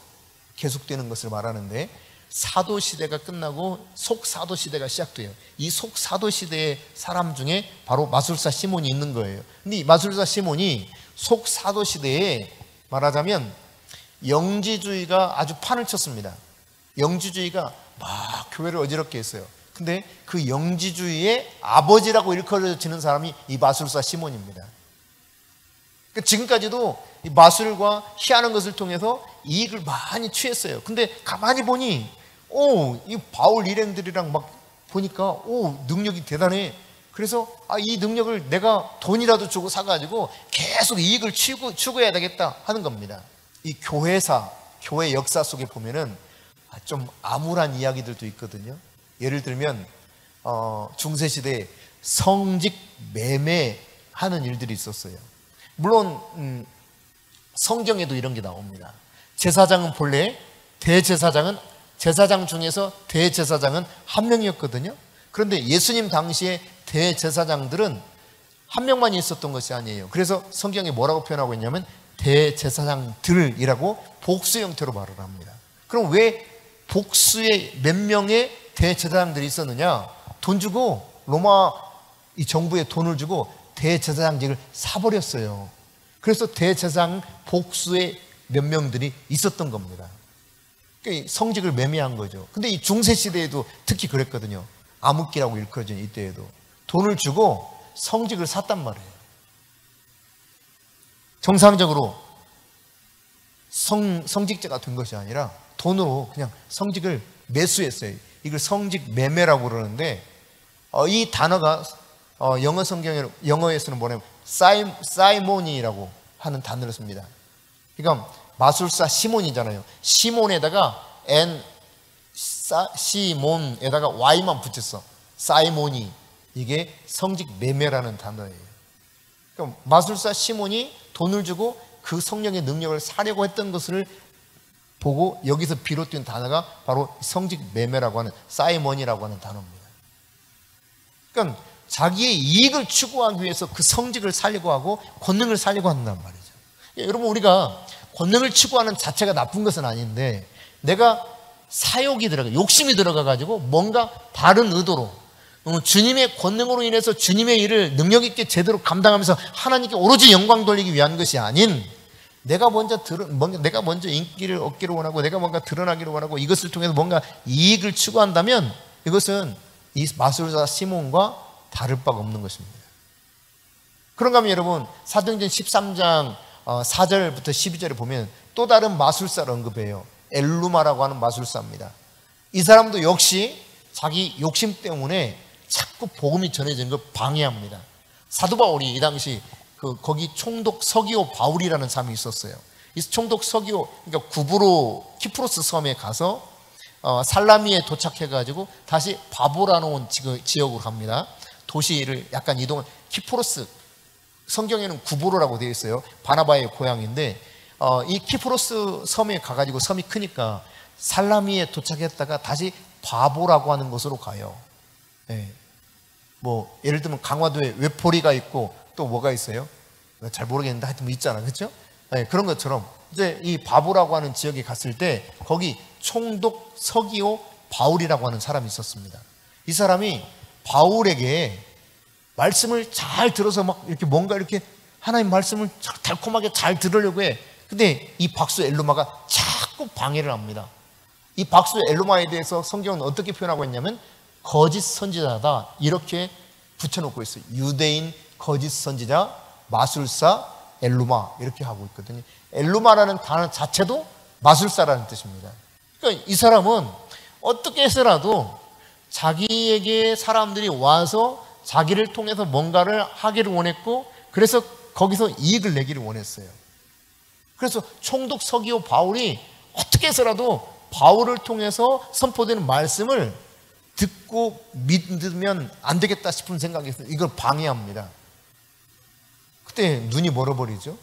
계속되는 것을 말하는데 사도시대가 끝나고 속사도시대가 시작돼요. 이 속사도시대의 사람 중에 바로 마술사 시몬이 있는 거예요. 근데 이 마술사 시몬이 속사도시대에 말하자면 영지주의가 아주 판을 쳤습니다. 영지주의가 막 교회를 어지럽게 했어요. 근데 그 영지주의의 아버지라고 일컬어지는 사람이 이 마술사 시몬입니다. 지금까지도 이 마술과 희한한 것을 통해서 이익을 많이 취했어요. 근데 가만히 보니 이 바울 일행들이랑 막 보니까 능력이 대단해. 그래서 이 능력을 내가 돈이라도 주고 사가지고 계속 이익을 추구해야 되겠다 하는 겁니다. 이 교회 역사 속에 보면은 좀 암울한 이야기들도 있거든요. 예를 들면 중세시대에 성직 매매하는 일들이 있었어요. 물론 성경에도 이런 게 나옵니다. 제사장은 본래 대제사장은 제사장 중에서 대제사장은 한 명이었거든요. 그런데 예수님 당시에 대제사장들은 한 명만 있었던 것이 아니에요. 그래서 성경이 뭐라고 표현하고 있냐면 대제사장들이라고 복수 형태로 말을 합니다. 그럼 왜 복수의 몇 명의 대제사장들이 있었느냐? 돈 주고 로마 이 정부에 돈을 주고 대제사장직을 사버렸어요. 그래서 대제사장 복수의 몇 명들이 있었던 겁니다. 그러니까 성직을 매매한 거죠. 근데 이 중세 시대에도 특히 그랬거든요. 암흑기라고 일컬어진 이때에도 돈을 주고 성직을 샀단 말이에요. 정상적으로 성직자가 된 것이 아니라 돈으로 그냥 성직을 매수했어요. 이걸 성직 매매라고 그러는데 이 단어가 영어에서는 뭐냐면 사이모니라고 하는 단어를 씁니다. 그러니까 마술사 시몬이잖아요. 시몬에다가 시몬에다가 Y만 붙였어. 사이모니. 이게 성직 매매라는 단어예요. 그러니까 마술사 시몬이 돈을 주고 그 성령의 능력을 사려고 했던 것을 보고 여기서 비롯된 단어가 바로 성직 매매라고 하는 사이몬이라고 하는 단어입니다. 그러니까 자기의 이익을 추구하기 위해서 그 성직을 살려고 하고 권능을 살려고 한단 말이죠. 여러분, 우리가 권능을 추구하는 자체가 나쁜 것은 아닌데 내가 사욕이 들어가, 욕심이 들어가 가지고 뭔가 다른 의도로 주님의 권능으로 인해서 주님의 일을 능력 있게 제대로 감당하면서 하나님께 오로지 영광 돌리기 위한 것이 아닌 내가 먼저 인기를 얻기를 원하고 내가 뭔가 드러나기를 원하고 이것을 통해서 뭔가 이익을 추구한다면 이것은 이 마술사 시몬과 다를 바가 없는 것입니다. 그런가 하면 여러분, 사도행전 13장 4절부터 12절에 보면 또 다른 마술사를 언급해요. 엘루마라고 하는 마술사입니다. 이 사람도 역시 자기 욕심 때문에 자꾸 복음이 전해지는 걸 방해합니다. 사도 바울이 이 당시 거기 총독 서기오 바울이라는 사람이 있었어요. 이 총독 서기오, 그러니까 키프로스 섬에 가서 살라미에 도착해가지고 다시 바보라노온 지역으로 갑니다. 도시를 약간 이동을, 키프로스, 성경에는 구브로라고 되어 있어요. 바나바의 고향인데 이 키프로스 섬에 가가지고 섬이 크니까 살라미에 도착했다가 다시 바보라고 하는 곳으로 가요. 네. 뭐 예를 들면 강화도에 외포리가 있고 또 뭐가 있어요? 잘 모르겠는데 하여튼 뭐 있잖아, 그렇죠? 네, 그런 것처럼 이제 이 바보라고 하는 지역에 갔을 때 거기 총독 서기오 바울이라고 하는 사람이 있었습니다. 이 사람이 바울에게 말씀을 잘 들어서 막 이렇게 뭔가 이렇게 하나님 말씀을 달콤하게 잘 들으려고 해. 근데 이 박수 엘루마가 자꾸 방해를 합니다. 이 박수 엘루마에 대해서 성경은 어떻게 표현하고 있냐면 거짓 선지자다 이렇게 붙여놓고 있어요. 유대인 거짓 선지자 마술사 엘루마 이렇게 하고 있거든요. 엘루마라는 단어 자체도 마술사라는 뜻입니다. 그러니까 이 사람은 어떻게 해서라도 자기에게 사람들이 와서 자기를 통해서 뭔가를 하기를 원했고 그래서 거기서 이익을 내기를 원했어요. 그래서 총독 서기오 바울이 어떻게 해서라도 바울을 통해서 선포되는 말씀을 듣고 믿으면 안 되겠다 싶은 생각이 있어요. 이걸 방해합니다. 그때 눈이 멀어버리죠.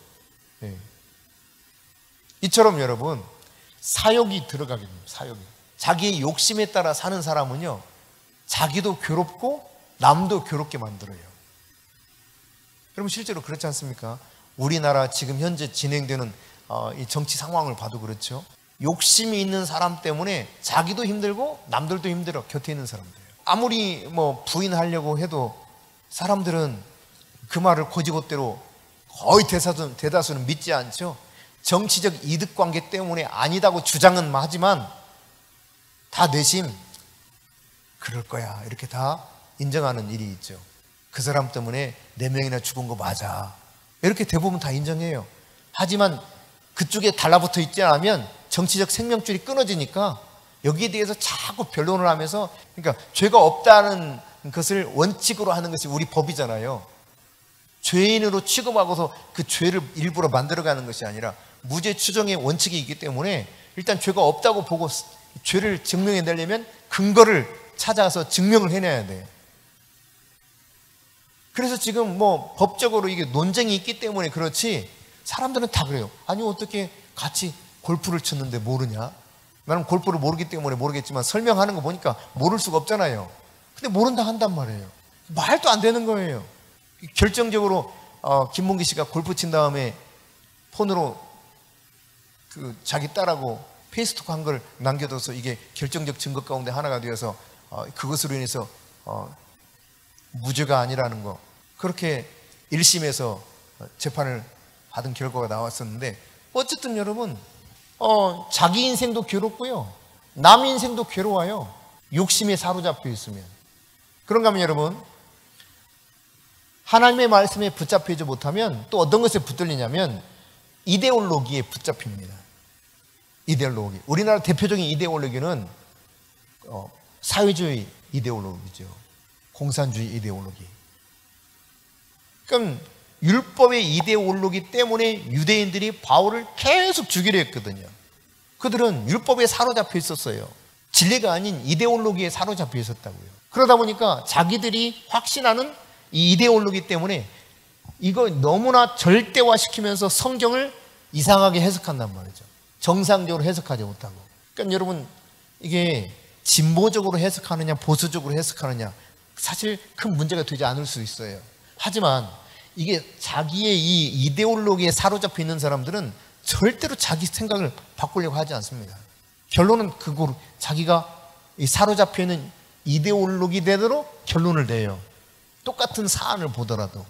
네. 이처럼 여러분, 사욕이 들어가게 됩니다. 사욕이. 자기의 욕심에 따라 사는 사람은요, 자기도 괴롭고 남도 괴롭게 만들어요. 여러분, 실제로 그렇지 않습니까? 우리나라 지금 현재 진행되는 이 정치 상황을 봐도 그렇죠. 욕심이 있는 사람 때문에 자기도 힘들고 남들도 힘들어. 곁에 있는 사람들. 아무리 뭐 부인하려고 해도 사람들은 그 말을 고지고대로 거의 대다수는 믿지 않죠. 정치적 이득관계 때문에 아니다고 주장은 하지만 다 내심 그럴 거야 이렇게 다 인정하는 일이 있죠. 그 사람 때문에 4명이나 죽은 거 맞아 이렇게 대부분 다 인정해요. 하지만 그쪽에 달라붙어 있지 않으면 정치적 생명줄이 끊어지니까 여기에 대해서 자꾸 변론을 하면서, 그러니까 죄가 없다는 것을 원칙으로 하는 것이 우리 법이잖아요. 죄인으로 취급하고서 그 죄를 일부러 만들어가는 것이 아니라 무죄 추정의 원칙이 있기 때문에 일단 죄가 없다고 보고 죄를 증명해내려면 근거를 찾아서 증명을 해내야 돼요. 그래서 지금 뭐 법적으로 이게 논쟁이 있기 때문에 그렇지 사람들은 다 그래요. 아니 어떻게 같이 골프를 쳤는데 모르냐? 나는 골프를 모르기 때문에 모르겠지만 설명하는 거 보니까 모를 수가 없잖아요. 근데 모른다 한단 말이에요. 말도 안 되는 거예요. 결정적으로 김문기 씨가 골프 친 다음에 폰으로 그 자기 딸하고 페이스톡 한 걸 남겨둬서 이게 결정적 증거 가운데 하나가 되어서 그것으로 인해서 무죄가 아니라는 거, 그렇게 1심에서 재판을 받은 결과가 나왔었는데, 어쨌든 여러분 자기 인생도 괴롭고요, 남 인생도 괴로워요. 욕심에 사로잡혀 있으면. 그런가 하면 여러분, 하나님의 말씀에 붙잡히지 못하면 또 어떤 것에 붙들리냐면 이데올로기에 붙잡힙니다. 이데올로기. 우리나라 대표적인 이데올로기는 사회주의 이데올로기죠. 공산주의 이데올로기. 그럼 율법의 이데올로기 때문에 유대인들이 바울을 계속 죽이려 했거든요. 그들은 율법에 사로잡혀 있었어요. 진리가 아닌 이데올로기에 사로잡혀 있었다고요. 그러다 보니까 자기들이 확신하는 이 이데올로기 때문에 이걸 너무나 절대화시키면서 성경을 이상하게 해석한단 말이죠. 정상적으로 해석하지 못하고. 그러니까 여러분, 이게 진보적으로 해석하느냐 보수적으로 해석하느냐 사실 큰 문제가 되지 않을 수 있어요. 하지만 이게 자기의 이 이데올로기에 사로잡혀 있는 사람들은 절대로 자기 생각을 바꾸려고 하지 않습니다. 결론은 그거로 자기가 이 사로잡혀 있는 이데올로기대로 결론을 내요. 똑같은 사안을 보더라도.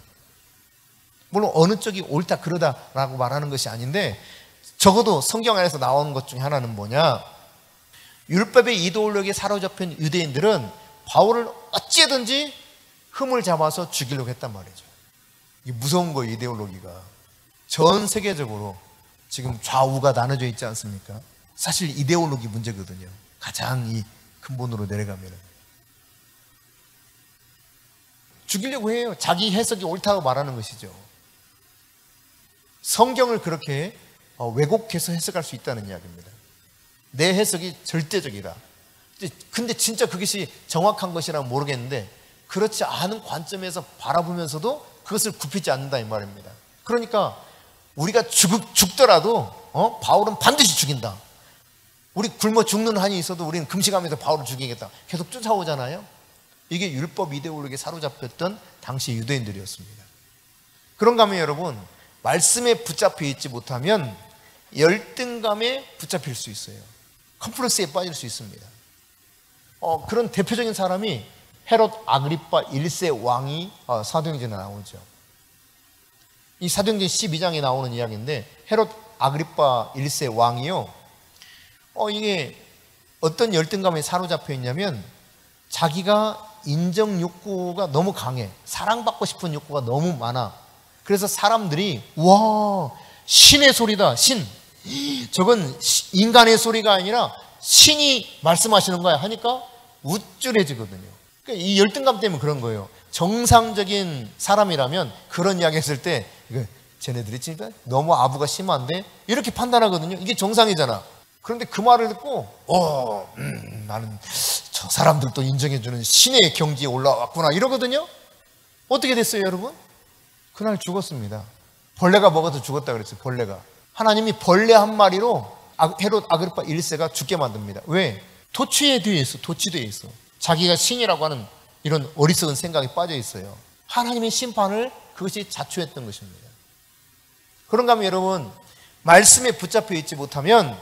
물론 어느 쪽이 옳다 그러다라고 말하는 것이 아닌데, 적어도 성경 안에서 나오는 것 중에 하나는 뭐냐, 율법의 이데올로기에 사로잡힌 유대인들은 바울을 어찌든지 흠을 잡아서 죽이려고 했단 말이죠. 이게 무서운 거예요. 이데올로기가 전 세계적으로 지금 좌우가 나눠져 있지 않습니까? 사실 이데올로기 문제거든요. 가장 이 근본으로 내려가면 죽이려고 해요. 자기 해석이 옳다고 말하는 것이죠. 성경을 그렇게 왜곡해서 해석할 수 있다는 이야기입니다. 내 해석이 절대적이다. 근데 진짜 그것이 정확한 것이라면 모르겠는데, 그렇지 않은 관점에서 바라보면서도 그것을 굽히지 않는다 이 말입니다. 그러니까 우리가 죽더라도 바울은 반드시 죽인다. 우리 굶어 죽는 한이 있어도 우리는 금식하면서 바울을 죽이겠다. 계속 쫓아오잖아요. 이게 율법 이데올로기에 사로잡혔던 당시 유대인들이었습니다. 그런가 하면 여러분, 말씀에 붙잡혀 있지 못하면 열등감에 붙잡힐 수 있어요. 컴플렉스에 빠질 수 있습니다. 그런 대표적인 사람이 헤롯 아그리파 1세 왕이 사도행전에 나오죠. 이 사도행전 12장에 나오는 이야기인데, 헤롯 아그리파 1세 왕이요, 이게 어떤 열등감에 사로잡혀 있냐면, 자기가 인정 욕구가 너무 강해. 사랑받고 싶은 욕구가 너무 많아. 그래서 사람들이 와, 신의 소리다. 신. 저건 인간의 소리가 아니라 신이 말씀하시는 거야 하니까 우쭐해지거든요. 그러니까 이 열등감 때문에 그런 거예요. 정상적인 사람이라면 그런 이야기 했을 때 이거 쟤네들이 진짜 너무 아부가 심한데 이렇게 판단하거든요. 이게 정상이잖아. 그런데 그 말을 듣고 나는 저 사람들도 인정해주는 신의 경지에 올라왔구나 이러거든요. 어떻게 됐어요 여러분? 그날 죽었습니다. 벌레가 먹어서 죽었다 그랬어요. 벌레가. 하나님이 벌레 한 마리로 헤롯 아그리파 1세가 죽게 만듭니다. 왜? 도취에 되어 있어. 도취되어 있어. 자기가 신이라고 하는 이런 어리석은 생각에 빠져 있어요. 하나님의 심판을 그것이 자초했던 것입니다. 그런가 하면 여러분, 말씀에 붙잡혀 있지 못하면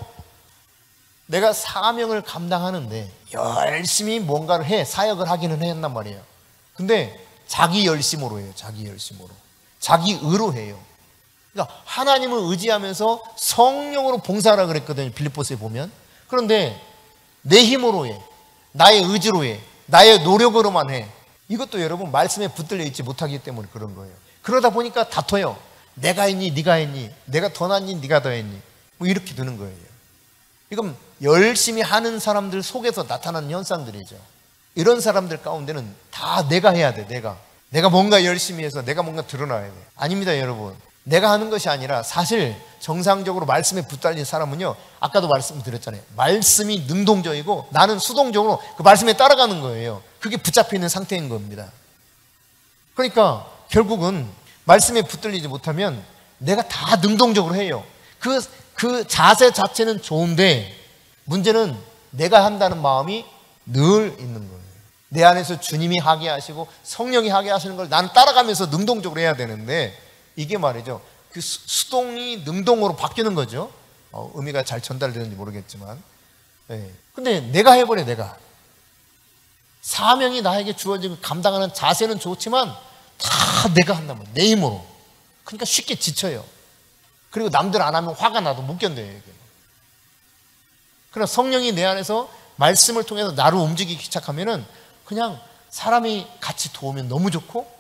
내가 사명을 감당하는데 열심히 뭔가를 해, 사역을 하기는 했단 말이에요. 근데 자기 열심으로 해요. 자기 열심으로. 자기 의로 해요. 그러니까 하나님을 의지하면서 성령으로 봉사하라 그랬거든요. 빌립보서에 보면. 그런데 내 힘으로 해. 나의 의지로 해. 나의 노력으로만 해. 이것도 여러분 말씀에 붙들려 있지 못하기 때문에 그런 거예요. 그러다 보니까 다퉈요. 내가 했니? 네가 했니? 내가 더 낫니? 네가 더 했니? 뭐 이렇게 되는 거예요. 이건 열심히 하는 사람들 속에서 나타나는 현상들이죠. 이런 사람들 가운데는 다 내가 해야 돼. 내가 뭔가 열심히 해서 내가 뭔가 드러나야 돼. 아닙니다 여러분. 내가 하는 것이 아니라 사실 정상적으로 말씀에 붙들린 사람은요, 아까도 말씀드렸잖아요. 말씀이 능동적이고 나는 수동적으로 그 말씀에 따라가는 거예요. 그게 붙잡혀 있는 상태인 겁니다. 그러니까 결국은 말씀에 붙들리지 못하면 내가 다 능동적으로 해요. 그 자세 자체는 좋은데 문제는 내가 한다는 마음이 늘 있는 거예요. 내 안에서 주님이 하게 하시고 성령이 하게 하시는 걸 나는 따라가면서 능동적으로 해야 되는데, 이게 말이죠, 그 수동이 능동으로 바뀌는 거죠. 의미가 잘 전달되는지 모르겠지만, 근데 내가 해버려. 내가 사명이 나에게 주어지고 감당하는 자세는 좋지만 다 내가 한단 말이에요. 내 힘으로. 그러니까 쉽게 지쳐요. 그리고 남들 안 하면 화가 나도 못 견뎌요. 이게. 그러나 성령이 내 안에서 말씀을 통해서 나를 움직이기 시작하면은 그냥 사람이 같이 도우면 너무 좋고,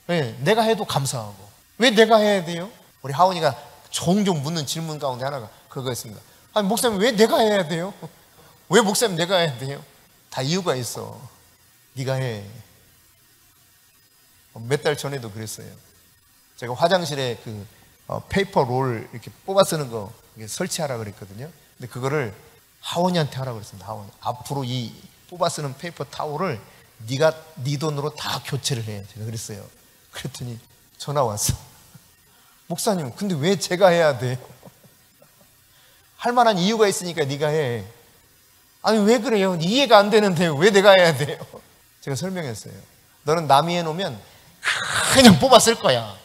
내가 해도 감사하고. 왜 내가 해야 돼요? 우리 하원이가 종종 묻는 질문 가운데 하나가 그거였습니다. 아니, 목사님 왜 내가 해야 돼요? 왜 목사님 내가 해야 돼요? 다 이유가 있어. 네가 해. 몇 달 전에도 그랬어요. 제가 화장실에 그 페이퍼 롤 이렇게 뽑아 쓰는 거 설치하라 그랬거든요. 근데 그거를 하원이한테 하라 그랬습니다. 하원이. 앞으로 이 뽑아 쓰는 페이퍼 타올을 네가 네 돈으로 다 교체를 해. 제가 그랬어요. 그랬더니 전화 왔어. 목사님, 근데 왜 제가 해야 돼요? 할 만한 이유가 있으니까 네가 해. 아니, 왜 그래요? 이해가 안 되는데 왜 내가 해야 돼요? 제가 설명했어요. 너는 남이 해놓으면 그냥 뽑아 쓸 거야.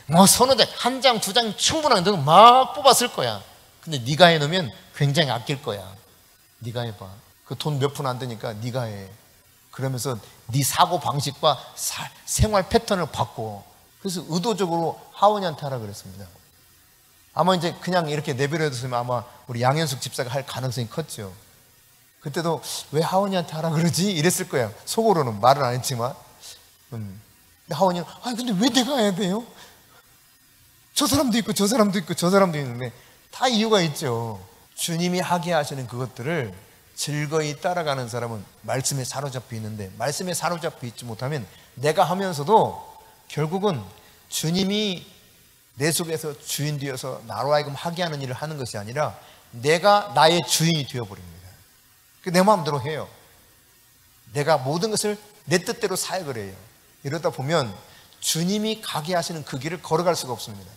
뭐 서너 장, 한 장, 두 장 충분한데 너는 막 뽑아 쓸 거야. 근데 네가 해놓으면 굉장히 아낄 거야. 네가 해봐. 그 돈 몇 푼 안 되니까 네가 해. 그러면서 네 사고 방식과 생활 패턴을 바꿔. 그래서 의도적으로 하원이한테 하라 그랬습니다. 아마 이제 그냥 이렇게 내버려뒀으면 아마 우리 양현숙 집사가 할 가능성이 컸죠. 그때도 왜 하원이한테 하라 그러지? 이랬을 거야. 속으로는 말은 안 했지만. 근데 하원이는, 아니 근데 왜 내가 해야 돼요? 저 사람도 있고 저 사람도 있고 저 사람도 있는데 다 이유가 있죠. 주님이 하게 하시는 그것들을 즐거이 따라가는 사람은 말씀에 사로잡혀 있는데, 말씀에 사로잡혀 있지 못하면 내가 하면서도 결국은 주님이 내 속에서 주인 되어서 나로 하여금 하게 하는 일을 하는 것이 아니라 내가 나의 주인이 되어버립니다. 내 마음대로 해요. 내가 모든 것을 내 뜻대로 사역을 해요. 이러다 보면 주님이 가게 하시는 그 길을 걸어갈 수가 없습니다.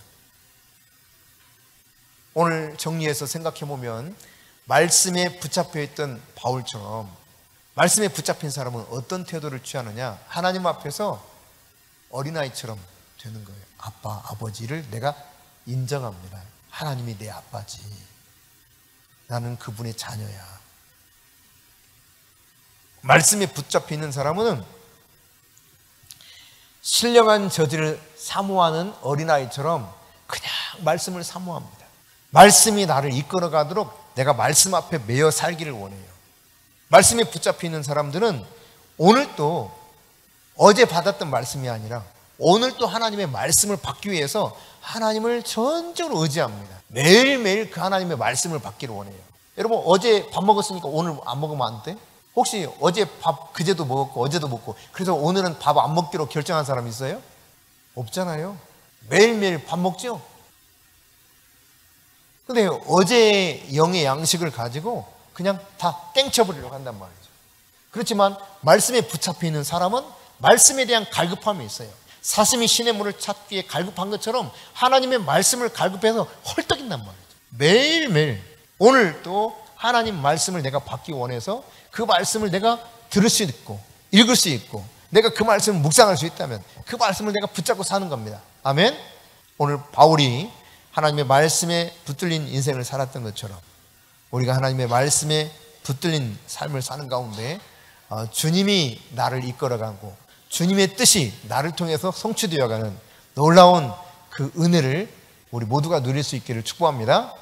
오늘 정리해서 생각해보면 말씀에 붙잡혀 있던 바울처럼 말씀에 붙잡힌 사람은 어떤 태도를 취하느냐? 하나님 앞에서 어린아이처럼 되는 거예요. 아빠, 아버지를 내가 인정합니다. 하나님이 내 아빠지. 나는 그분의 자녀야. 말씀에 붙잡혀 있는 사람은 신령한 저지를 사모하는 어린아이처럼 그냥 말씀을 사모합니다. 말씀이 나를 이끌어가도록 내가 말씀 앞에 매여 살기를 원해요. 말씀에 붙잡혀 있는 사람들은 오늘 또 어제 받았던 말씀이 아니라 오늘 또 하나님의 말씀을 받기 위해서 하나님을 전적으로 의지합니다. 매일매일 그 하나님의 말씀을 받기를 원해요. 여러분, 어제 밥 먹었으니까 오늘 안 먹으면 안 돼? 혹시 어제 밥 그제도 먹었고 어제도 먹고 그래서 오늘은 밥 안 먹기로 결정한 사람 있어요? 없잖아요. 매일매일 밥 먹죠? 근데 어제의 영의 양식을 가지고 그냥 다 땡쳐버리려고 한단 말이죠. 그렇지만 말씀에 붙잡혀 있는 사람은 말씀에 대한 갈급함이 있어요. 사슴이 신의 물을 찾기에 갈급한 것처럼 하나님의 말씀을 갈급해서 헐떡인단 말이죠. 매일매일 오늘 또 하나님 말씀을 내가 받기 원해서 그 말씀을 내가 들을 수 있고 읽을 수 있고 내가 그 말씀을 묵상할 수 있다면 그 말씀을 내가 붙잡고 사는 겁니다. 아멘. 오늘 바울이 하나님의 말씀에 붙들린 인생을 살았던 것처럼 우리가 하나님의 말씀에 붙들린 삶을 사는 가운데 주님이 나를 이끌어가고 주님의 뜻이 나를 통해서 성취되어가는 놀라운 그 은혜를 우리 모두가 누릴 수 있기를 축복합니다.